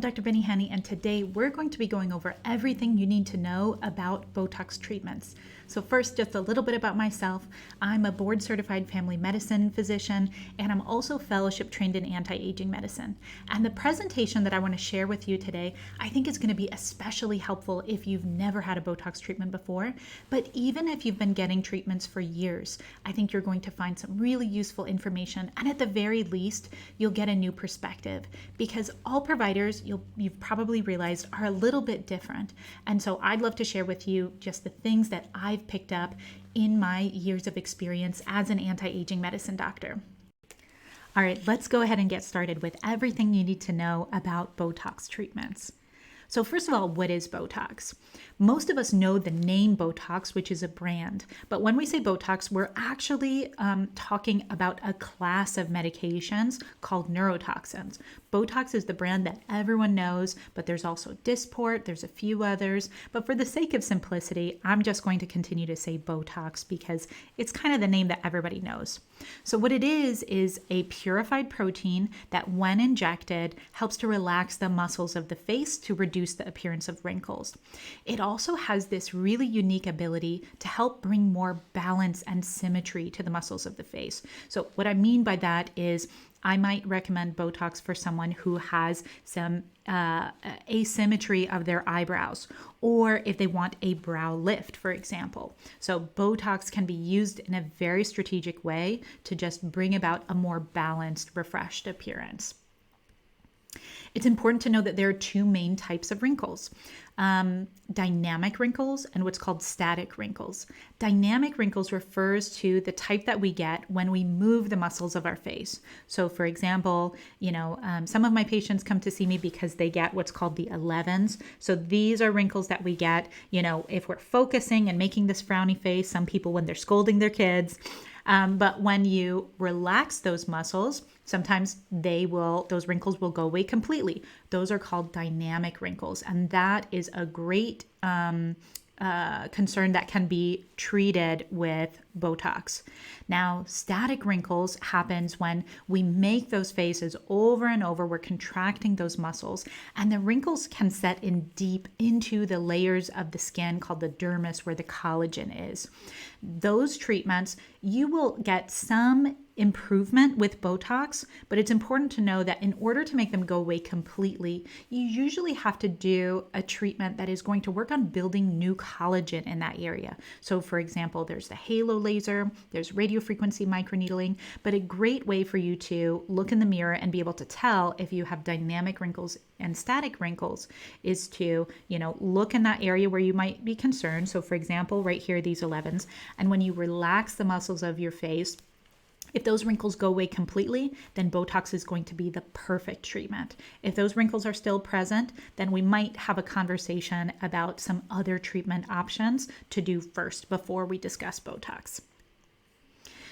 Dr. Bani Hani, and today we're going to be going over everything you need to know about Botox treatments. So first, just a little bit about myself. I'm a board-certified family medicine physician, and I'm also fellowship trained in anti-aging medicine. And the presentation that I want to share with you today, I think is going to be especially helpful if you've never had a Botox treatment before, but even if you've been getting treatments for years, I think you're going to find some really useful information, and at the very least, you'll get a new perspective, because all providers, you've probably realized, are a little bit different. And so I'd love to share with you just the things that I've picked up in my years of experience as an anti-aging medicine doctor. All right, let's go ahead and get started with everything you need to know about Botox treatments. So first of all, what is Botox? Most of us know the name Botox, which is a brand. But when we say Botox, we're actually talking about a class of medications called neurotoxins. Botox is the brand that everyone knows, but there's also Dysport, there's a few others. But for the sake of simplicity, I'm just going to continue to say Botox because it's kind of the name that everybody knows. So what it is a purified protein that when injected helps to relax the muscles of the face to reduce the appearance of wrinkles. It also has this really unique ability to help bring more balance and symmetry to the muscles of the face. So what I mean by that is I might recommend Botox for someone who has some asymmetry of their eyebrows, or if they want a brow lift, for example. So Botox can be used in a very strategic way to just bring about a more balanced, refreshed appearance. It's important to know that there are two main types of wrinkles, dynamic wrinkles and what's called static wrinkles. Dynamic wrinkles refers to the type that we get when we move the muscles of our face. So for example, some of my patients come to see me because they get what's called the 11s. So these are wrinkles that we get, if we're focusing and making this frowny face, some people when they're scolding their kids. But when you relax those muscles, sometimes those wrinkles will go away completely. Those are called dynamic wrinkles. And that is a great concern that can be treated with Botox. Now, static wrinkles happens when we make those faces over and over. We're contracting those muscles, and the wrinkles can set in deep into the layers of the skin called the dermis, where the collagen is. Those treatments, you will get some improvement with Botox, but it's important to know that in order to make them go away completely, you usually have to do a treatment that is going to work on building new collagen in that area. So for example, there's the halo laser, there's radiofrequency microneedling, but a great way for you to look in the mirror and be able to tell if you have dynamic wrinkles and static wrinkles is to, look in that area where you might be concerned. So for example, right here, these 11s, and when you relax the muscles of your face, if those wrinkles go away completely, then Botox is going to be the perfect treatment. If those wrinkles are still present, then we might have a conversation about some other treatment options to do first before we discuss Botox.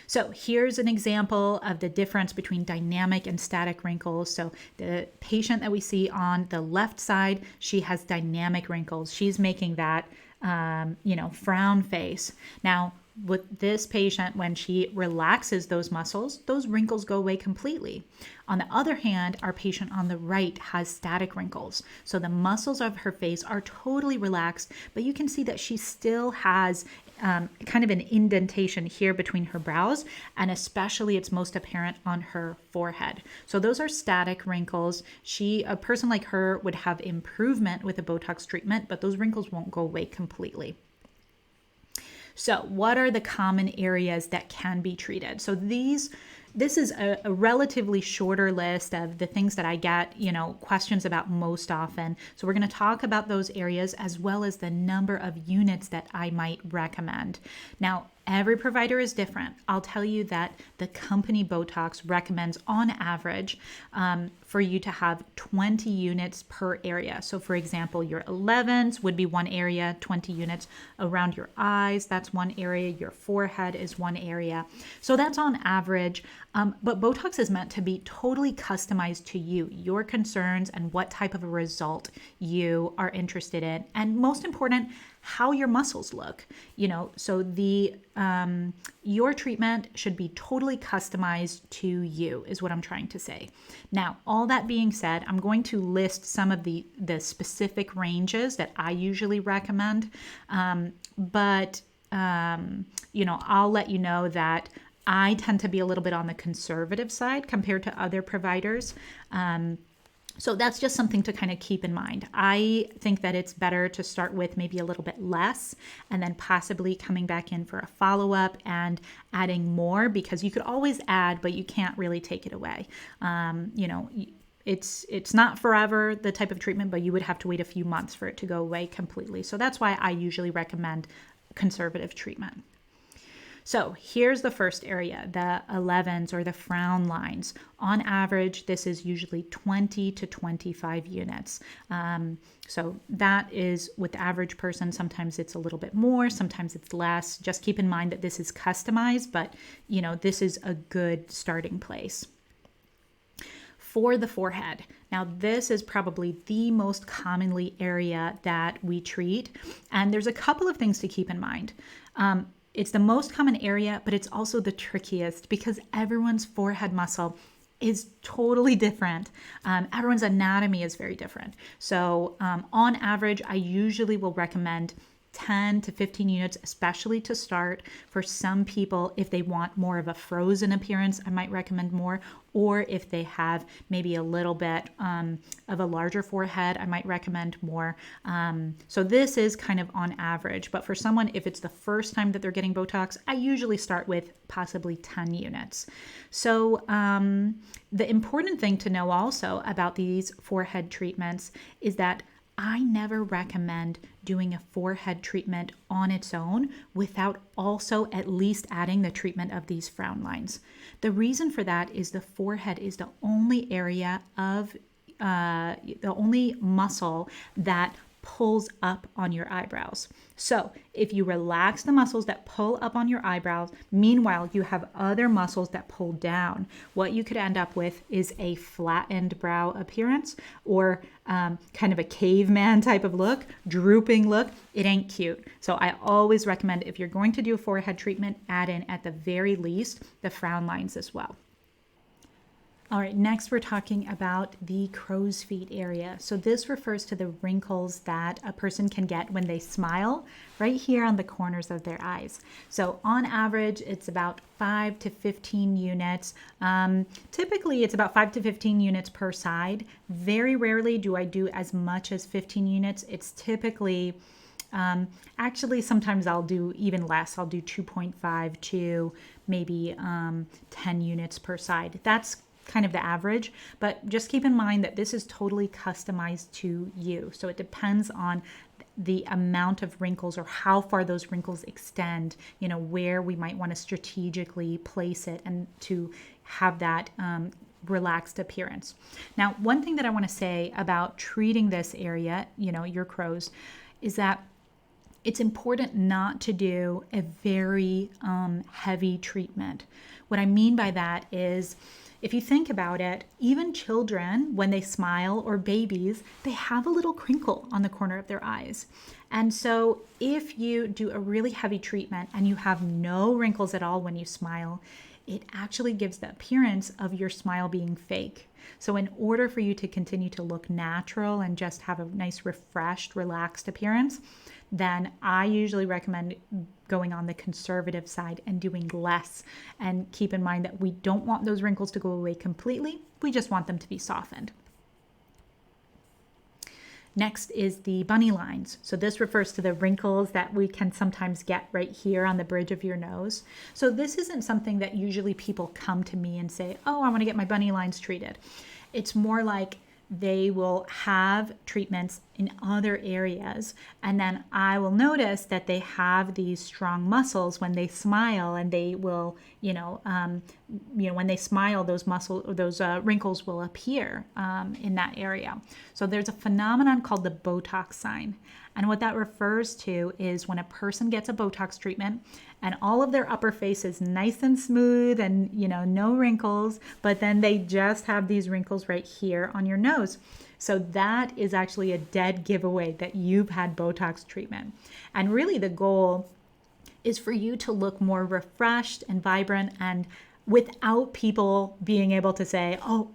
So here's an example of the difference between dynamic and static wrinkles. So the patient that we see on the left side, she has dynamic wrinkles. She's making that, frown face. Now, with this patient, when she relaxes those muscles, those wrinkles go away completely. On the other hand, our patient on the right has static wrinkles. So the muscles of her face are totally relaxed, but you can see that she still has kind of an indentation here between her brows, and especially it's most apparent on her forehead. So those are static wrinkles. A person like her would have improvement with a Botox treatment, but those wrinkles won't go away completely. So what are the common areas that can be treated? So this is a relatively shorter list of the things that I get, questions about most often. So we're going to talk about those areas as well as the number of units that I might recommend. Now, every provider is different. I'll tell you that the company Botox recommends on average for you to have 20 units per area. So for example, your 11s would be one area, 20 units around your eyes, that's one area, your forehead is one area. So that's on average, but Botox is meant to be totally customized to you, your concerns and what type of a result you are interested in. And most important, how your muscles look. So your treatment should be totally customized to you, is what I'm trying to say. Now, all that being said, I'm going to list some of the specific ranges that I usually recommend, but I'll let you know that I tend to be a little bit on the conservative side compared to other providers. So that's just something to kind of keep in mind. I think that it's better to start with maybe a little bit less and then possibly coming back in for a follow-up and adding more, because you could always add, but you can't really take it away. It's not forever, the type of treatment, but you would have to wait a few months for it to go away completely. So that's why I usually recommend conservative treatment. So here's the first area, the 11s or the frown lines. On average, this is usually 20 to 25 units. So that is with the average person. Sometimes it's a little bit more, sometimes it's less. Just keep in mind that this is customized, but this is a good starting place. For the forehead. Now, this is probably the most commonly area that we treat. And there's a couple of things to keep in mind. It's the most common area, but it's also the trickiest because everyone's forehead muscle is totally different. Everyone's anatomy is very different. So on average, I usually will recommend 10 to 15 units, especially to start. For some people, if they want more of a frozen appearance, I might recommend more. Or if they have maybe a little bit of a larger forehead, I might recommend more. So this is kind of on average. But for someone, if it's the first time that they're getting Botox, I usually start with possibly 10 units. So the important thing to know also about these forehead treatments is that I never recommend doing a forehead treatment on its own without also at least adding the treatment of these frown lines. The reason for that is the forehead is the only area of the only muscle that pulls up on your eyebrows. So if you relax the muscles that pull up on your eyebrows, meanwhile, you have other muscles that pull down, what you could end up with is a flattened brow appearance or kind of a caveman type of look, drooping look. It ain't cute. So I always recommend if you're going to do a forehead treatment, add in at the very least the frown lines as well. All right, next we're talking about the crow's feet area. So this refers to the wrinkles that a person can get when they smile right here on the corners of their eyes. So on average, it's about 5 to 15 units. Typically, it's about 5 to 15 units per side. Very rarely do I do as much as 15 units. It's typically actually, sometimes I'll do even less. I'll do 2.5 to maybe 10 units per side. That's kind of the average, but just keep in mind that this is totally customized to you. So it depends on the amount of wrinkles or how far those wrinkles extend, where we might want to strategically place it and to have that relaxed appearance. Now, one thing that I want to say about treating this area, your crow's, is that it's important not to do a very heavy treatment. What I mean by that is, if you think about it, even children, when they smile, or babies, they have a little crinkle on the corner of their eyes. And so if you do a really heavy treatment and you have no wrinkles at all when you smile, it actually gives the appearance of your smile being fake. So in order for you to continue to look natural and just have a nice, refreshed, relaxed appearance, then I usually recommend going on the conservative side and doing less. And keep in mind that we don't want those wrinkles to go away completely. We just want them to be softened. Next is the bunny lines. So this refers to the wrinkles that we can sometimes get right here on the bridge of your nose. So this isn't something that usually people come to me and say, oh, I want to get my bunny lines treated. It's more like they will have treatments in other areas, and then I will notice that they have these strong muscles when they smile, and they will, when they smile, those wrinkles will appear in that area. So there's a phenomenon called the Botox sign, and what that refers to is when a person gets a Botox treatment and all of their upper face is nice and smooth and no wrinkles, but then they just have these wrinkles right here on your nose. So that is actually a dead giveaway that you've had Botox treatment. And really the goal is for you to look more refreshed and vibrant, and without people being able to say, oh,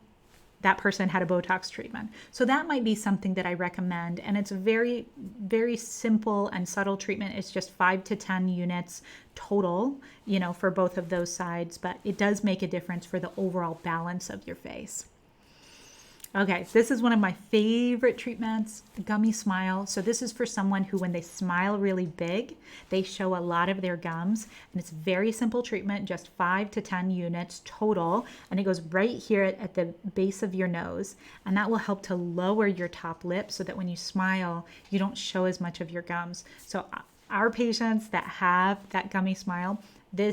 that person had a Botox treatment. So that might be something that I recommend. And it's a very, very simple and subtle treatment. It's just 5 to 10 units total, for both of those sides, but it does make a difference for the overall balance of your face. Okay, this is one of my favorite treatments, gummy smile. So this is for someone who, when they smile really big, they show a lot of their gums. And it's a very simple treatment, just 5 to 10 units total. And it goes right here at the base of your nose. And that will help to lower your top lip so that when you smile, you don't show as much of your gums. So our patients that have that gummy smile, they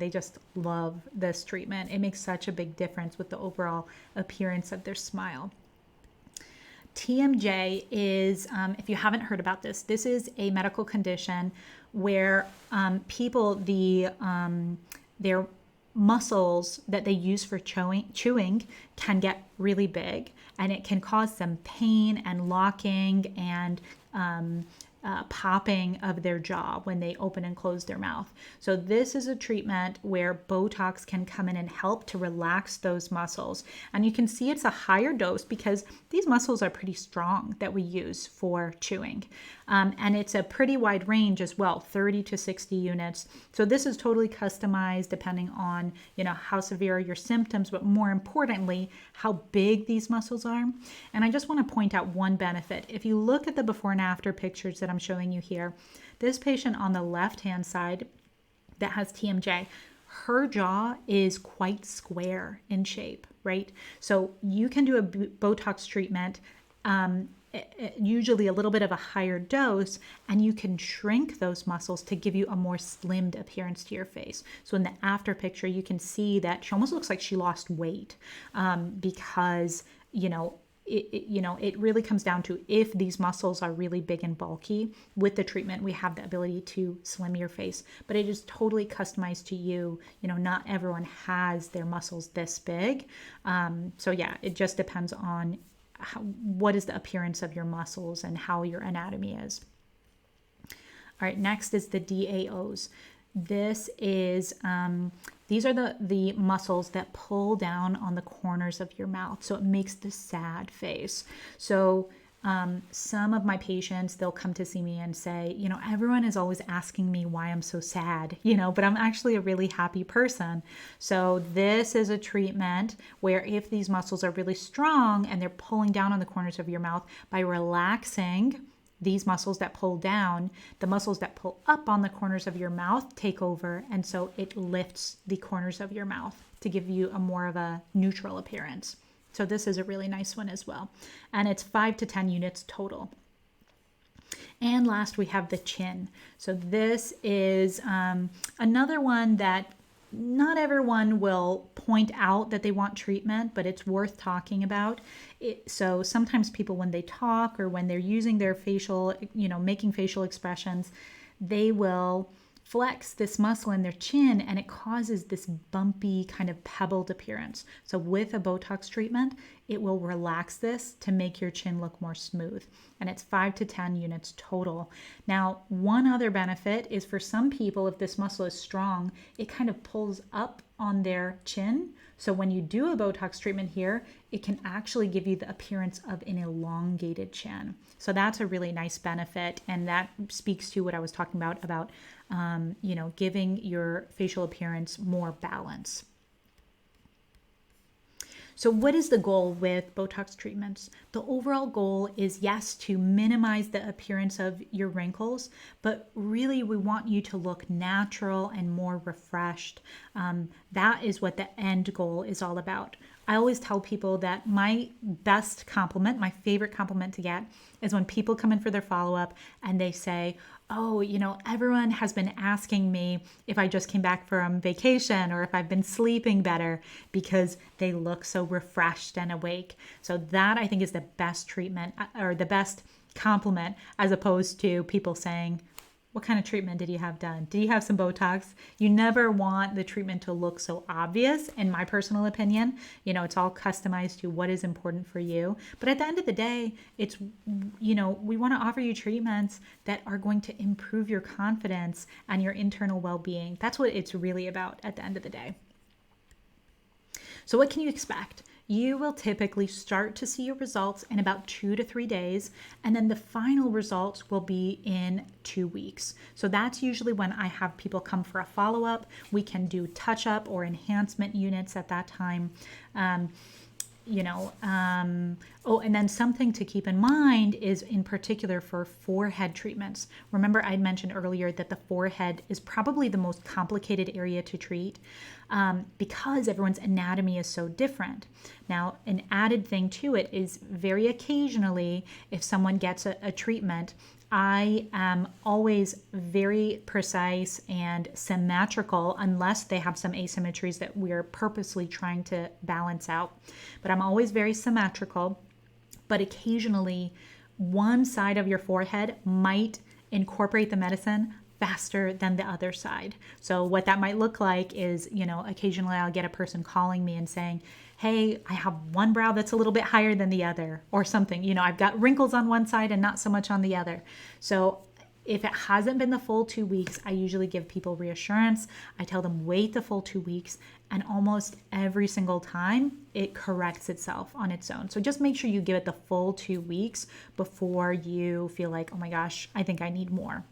just love this treatment. It makes such a big difference with the overall appearance of their smile. TMJ is, if you haven't heard about this, this is a medical condition where people, their muscles that they use for chewing can get really big, and it can cause them pain and locking and popping of their jaw when they open and close their mouth. So this is a treatment where Botox can come in and help to relax those muscles. And you can see it's a higher dose because these muscles are pretty strong that we use for chewing. And it's a pretty wide range as well, 30 to 60 units. So this is totally customized depending on, how severe are your symptoms, but more importantly, how big these muscles are. And I just want to point out one benefit. If you look at the before and after pictures that I'm showing you here, this patient on the left-hand side that has TMJ, her jaw is quite square in shape, right? So you can do a Botox treatment, usually a little bit of a higher dose, and you can shrink those muscles to give you a more slimmed appearance to your face. So in the after picture, you can see that she almost looks like she lost weight because, it really comes down to, if these muscles are really big and bulky, with the treatment, we have the ability to slim your face, but it is totally customized to you. Not everyone has their muscles this big. So yeah, it just depends on what is the appearance of your muscles and how your anatomy is. All right, next is the DAOs. This is, these are the muscles that pull down on the corners of your mouth. So it makes the sad face. So some of my patients, they'll come to see me and say, everyone is always asking me why I'm so sad, but I'm actually a really happy person. So this is a treatment where if these muscles are really strong and they're pulling down on the corners of your mouth, by relaxing these muscles that pull down, the muscles that pull up on the corners of your mouth take over. And so it lifts the corners of your mouth to give you a more of a neutral appearance. So this is a really nice one as well. And it's 5 to 10 units total. And last, we have the chin. So this is another one that not everyone will point out that they want treatment, but it's worth talking about. So sometimes people, when they talk or when they're using their facial, making facial expressions, they will flex this muscle in their chin, and it causes this bumpy kind of pebbled appearance. So with a Botox treatment, it will relax this to make your chin look more smooth. And it's 5 to 10 units total. Now, one other benefit is, for some people, if this muscle is strong, it kind of pulls up on their chin. So when you do a Botox treatment here, it can actually give you the appearance of an elongated chin. So that's a really nice benefit. And that speaks to what I was talking about giving your facial appearance more balance. So what is the goal with Botox treatments? The overall goal is, yes, to minimize the appearance of your wrinkles, but really we want you to look natural and more refreshed. That is what the end goal is all about. I always tell people that my best compliment, my favorite compliment to get, is when people come in for their follow-up and they say, oh, everyone has been asking me if I just came back from vacation or if I've been sleeping better, because they look so refreshed and awake. So that, I think, is the best treatment or the best compliment, as opposed to people saying, What kind of treatment did you have done? Did you have some Botox? You never want the treatment to look so obvious, in my personal opinion. It's all customized to what is important for you. But at the end of the day, we want to offer you treatments that are going to improve your confidence and your internal well-being. That's what it's really about at the end of the day. So what can you expect? You will typically start to see your results in about 2 to 3 days, and then the final results will be in 2 weeks. So that's usually when I have people come for a follow-up. We can do touch-up or enhancement units at that time. And then something to keep in mind is in particular for forehead treatments. Remember, I mentioned earlier that the forehead is probably the most complicated area to treat because everyone's anatomy is so different. Now, an added thing to it is very occasionally, if someone gets a treatment, I am always very precise and symmetrical unless they have some asymmetries that we're purposely trying to balance out. But I'm always very symmetrical. But occasionally, one side of your forehead might incorporate the medicine faster than the other side. So what that might look like is, occasionally I'll get a person calling me and saying, hey, I have one brow that's a little bit higher than the other, or something. I've got wrinkles on one side and not so much on the other. So if it hasn't been the full 2 weeks, I usually give people reassurance. I tell them wait the full 2 weeks, and almost every single time it corrects itself on its own. So just make sure you give it the full 2 weeks before you feel like, oh my gosh, I think I need more.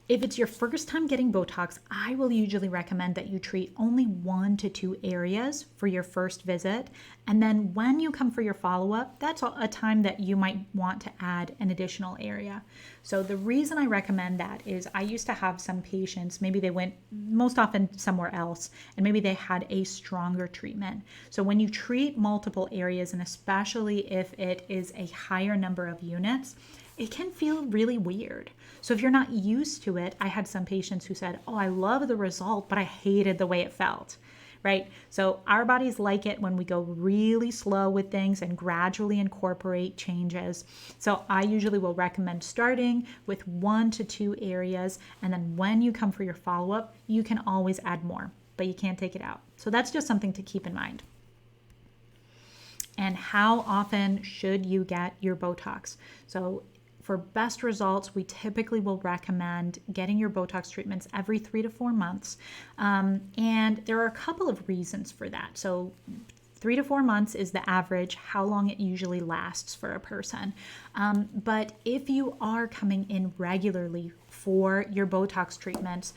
If it's your first time getting Botox, I will usually recommend that you treat only 1 to 2 areas for your first visit. And then when you come for your follow-up, that's a time that you might want to add an additional area. So the reason I recommend that is I used to have some patients, maybe they went most often somewhere else, and maybe they had a stronger treatment. So when you treat multiple areas, and especially if it is a higher number of units, it can feel really weird. So if you're not used to it, I had some patients who said, oh, I love the result, but I hated the way it felt, right? So our bodies like it when we go really slow with things and gradually incorporate changes. So I usually will recommend starting with 1 to 2 areas. And then when you come for your follow-up, you can always add more, but you can't take it out. So that's just something to keep in mind. And how often should you get your Botox? So for best results, we typically will recommend getting your Botox treatments every 3 to 4 months. And there are a couple of reasons for that. So 3 to 4 months is the average, how long it usually lasts for a person. But if you are coming in regularly for your Botox treatments,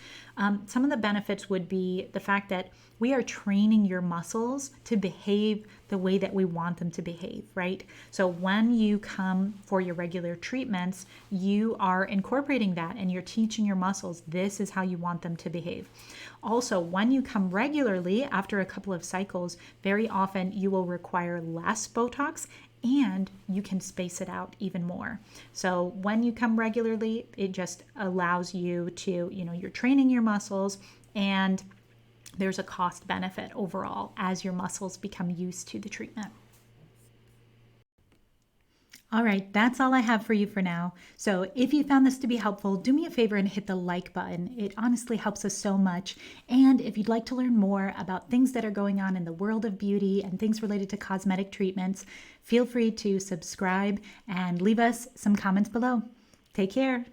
some of the benefits would be the fact that we are training your muscles to behave the way that we want them to behave, right? So when you come for your regular treatments, you are incorporating that and you're teaching your muscles this is how you want them to behave. Also, when you come regularly after a couple of cycles, very often you will require less Botox and you can space it out even more. So when you come regularly, it just allows you to, you're training your muscles, and there's a cost benefit overall as your muscles become used to the treatment. All right, that's all I have for you for now. So if you found this to be helpful, do me a favor and hit the like button. It honestly helps us so much. And if you'd like to learn more about things that are going on in the world of beauty and things related to cosmetic treatments, feel free to subscribe and leave us some comments below. Take care.